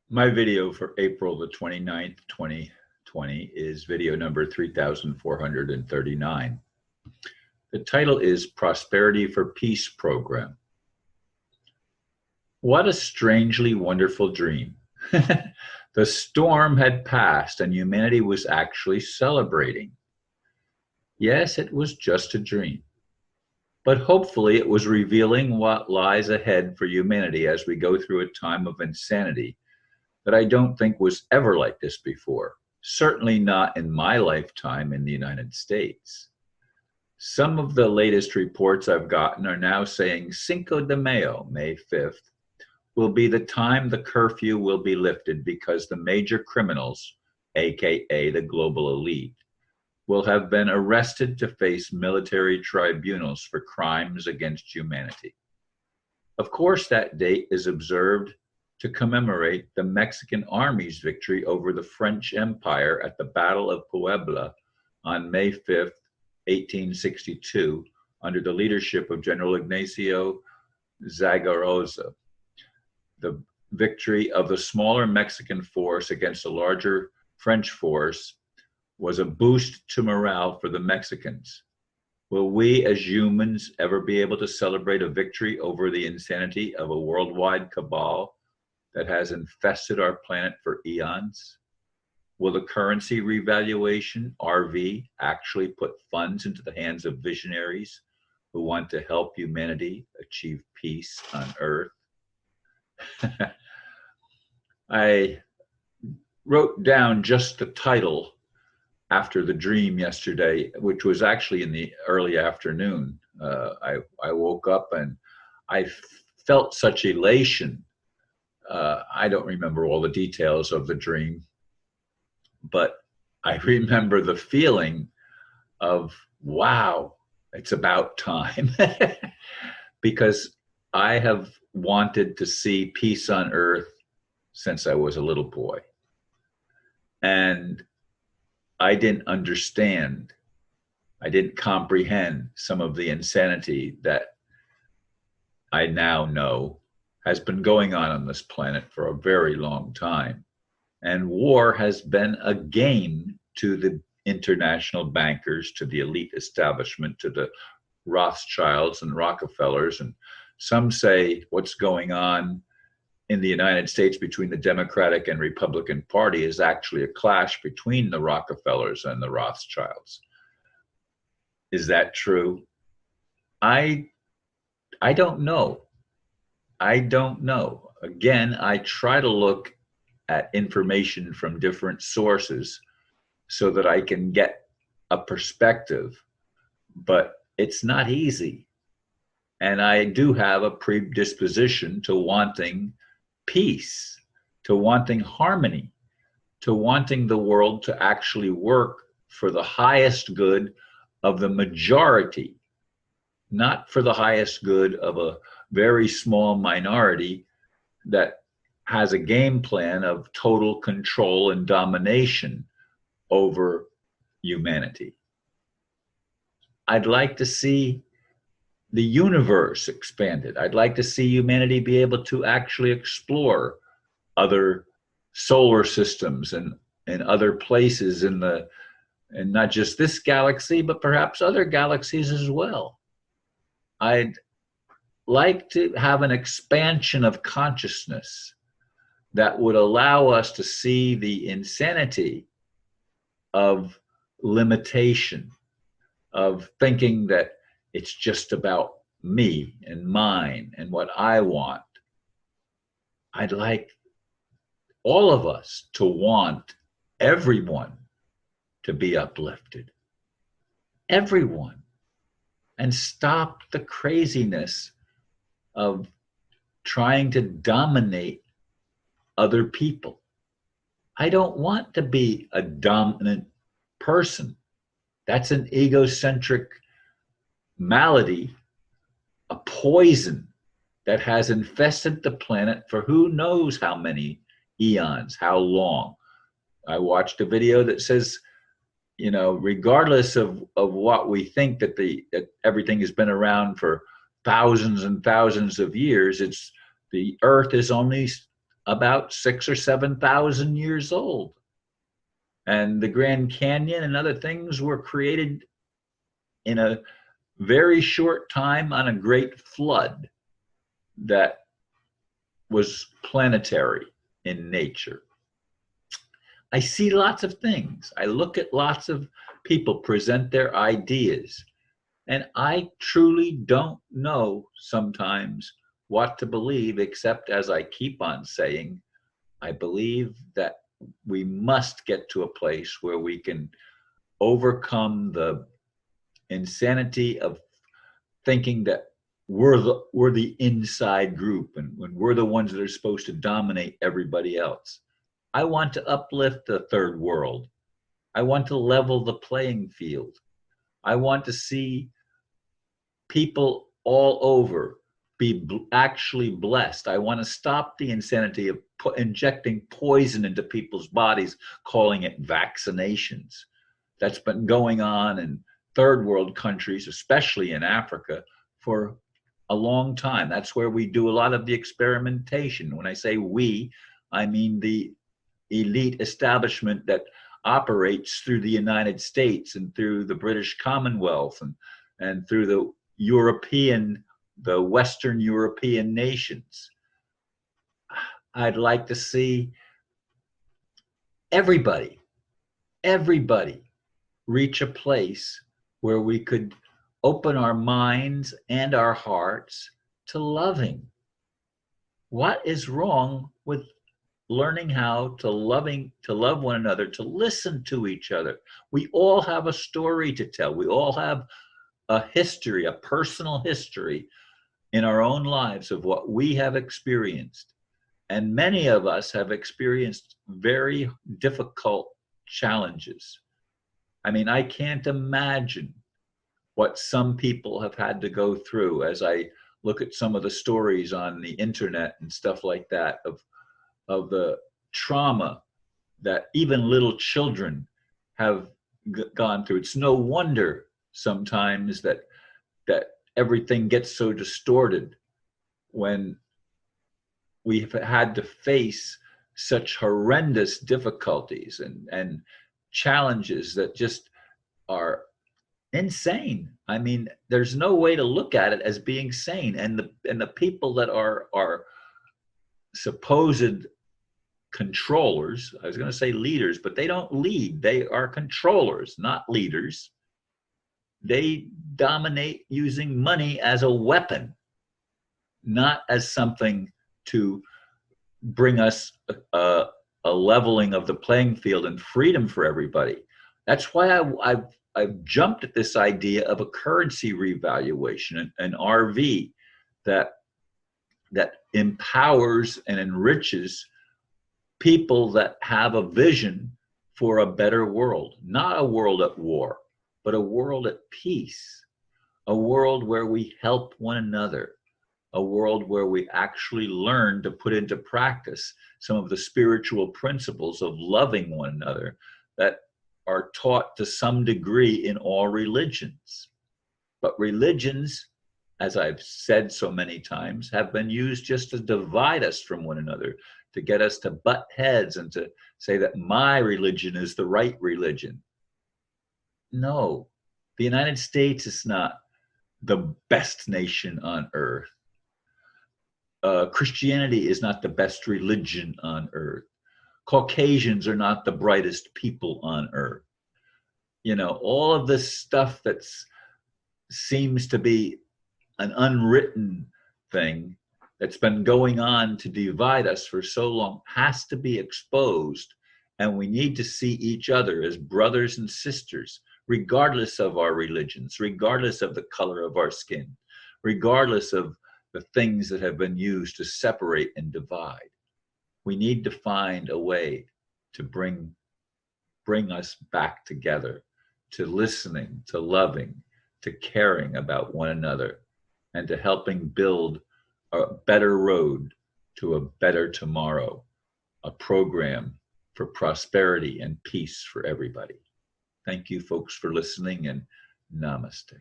My video for April the 29th, 2020 is video number 3439. The title is Prosperity for Peace Program. What a strangely wonderful dream. The storm had passed and humanity was actually celebrating. Yes, it was just a dream, but hopefully it was revealing what lies ahead for humanity as we go through a time of insanity that I don't think was ever like this before, certainly not in my lifetime in the United States. Some of the latest reports I've gotten are now saying Cinco de Mayo, May 5th, will be the time the curfew will be lifted because the major criminals, AKA the global elite, will have been arrested to face military tribunals for crimes against humanity. Of course, that date is observed to commemorate the Mexican Army's victory over the French Empire at the Battle of Puebla on May 5th, 1862, under the leadership of General Ignacio Zaragoza. The victory of the smaller Mexican force against a larger French force was a boost to morale for the Mexicans. Will we as humans ever be able to celebrate a victory over the insanity of a worldwide cabal that has infested our planet for eons? Will the currency revaluation, RV, actually put funds into the hands of visionaries who want to help humanity achieve peace on Earth? I wrote down just the title after the dream yesterday, which was actually in the early afternoon. I woke up and I felt such elation. I don't remember all the details of the dream, but I remember the feeling of, wow, it's about time. Because I have wanted to see peace on earth since I was a little boy. And I didn't understand, I didn't comprehend some of the insanity that I now know has been going on this planet for a very long time. And war has been a game to the international bankers, to the elite establishment, to the Rothschilds and Rockefellers. And some say what's going on in the United States between the Democratic and Republican Party is actually a clash between the Rockefellers and the Rothschilds. Is that true? I don't know. I don't know. Again, I try to look at information from different sources so that I can get a perspective, but it's not easy. And I do have a predisposition to wanting peace, to wanting harmony, to wanting the world to actually work for the highest good of the majority, not for the highest good of a very small minority that has a game plan of total control and domination over humanity. I'd like to see the universe expanded. I'd like to see humanity be able to actually explore other solar systems and other places in the, and not just this galaxy, but perhaps other galaxies as well. I'd like to have an expansion of consciousness that would allow us to see the insanity of limitation, of thinking that it's just about me and mine and what I want. I'd like all of us to want everyone to be uplifted. Everyone. And stop the craziness of trying to dominate other people. I don't want to be a dominant person. That's an egocentric malady, a poison that has infested the planet for who knows how many eons, how long. I watched a video that says, you know, regardless of what we think that that everything has been around for thousands and thousands of years, the earth is only about 6 or 7,000 years old. And the Grand Canyon and other things were created in a very short time on a great flood that was planetary in nature. I see lots of things. I look at lots of people present their ideas, and I truly don't know sometimes what to believe, except as I keep on saying, I believe that we must get to a place where we can overcome the insanity of thinking that we're the inside group and when we're the ones that are supposed to dominate everybody else. I want to uplift the third world. I want to level the playing field. I want to see people all over be actually blessed. I want to stop the insanity of injecting poison into people's bodies, calling it vaccinations. That's been going on in third world countries, especially in Africa, for a long time. That's where we do a lot of the experimentation. When I say we, I mean the elite establishment that operates through the United States and through the British Commonwealth and through the Western European nations. I'd like to see everybody reach a place where we could open our minds and our hearts to loving. What is wrong with learning how to love one another, to listen to each other? We all have a story to tell. We all have a history, a personal history in our own lives of what we have experienced. And many of us have experienced very difficult challenges. I mean, I can't imagine what some people have had to go through as I look at some of the stories on the internet and stuff like that of the trauma that even little children have gone through. It's no wonder sometimes that everything gets so distorted when we've had to face such horrendous difficulties and challenges that just are insane. I mean, there's no way to look at it as being sane. And the people that are supposed controllers, I was going to say leaders, but they don't lead. They are controllers, not leaders. They dominate using money as a weapon, not as something to bring us a leveling of the playing field and freedom for everybody. That's why I've jumped at this idea of a currency revaluation, an RV that empowers and enriches people that have a vision for a better world, not a world at war, but a world at peace, a world where we help one another, a world where we actually learn to put into practice some of the spiritual principles of loving one another that are taught to some degree in all religions. But religions, as I've said so many times, have been used just to divide us from one another, to get us to butt heads and to say that my religion is the right religion. No, the United States is not the best nation on earth. Christianity is not the best religion on earth. Caucasians are not the brightest people on earth. You know, all of this stuff that seems to be an unwritten thing that's been going on to divide us for so long has to be exposed, and we need to see each other as brothers and sisters, regardless of our religions, regardless of the color of our skin, regardless of the things that have been used to separate and divide. We need to find a way to bring us back together, to listening, to loving, to caring about one another, and to helping build a better road to a better tomorrow, a program for prosperity and peace for everybody. Thank you, folks, for listening, and namaste.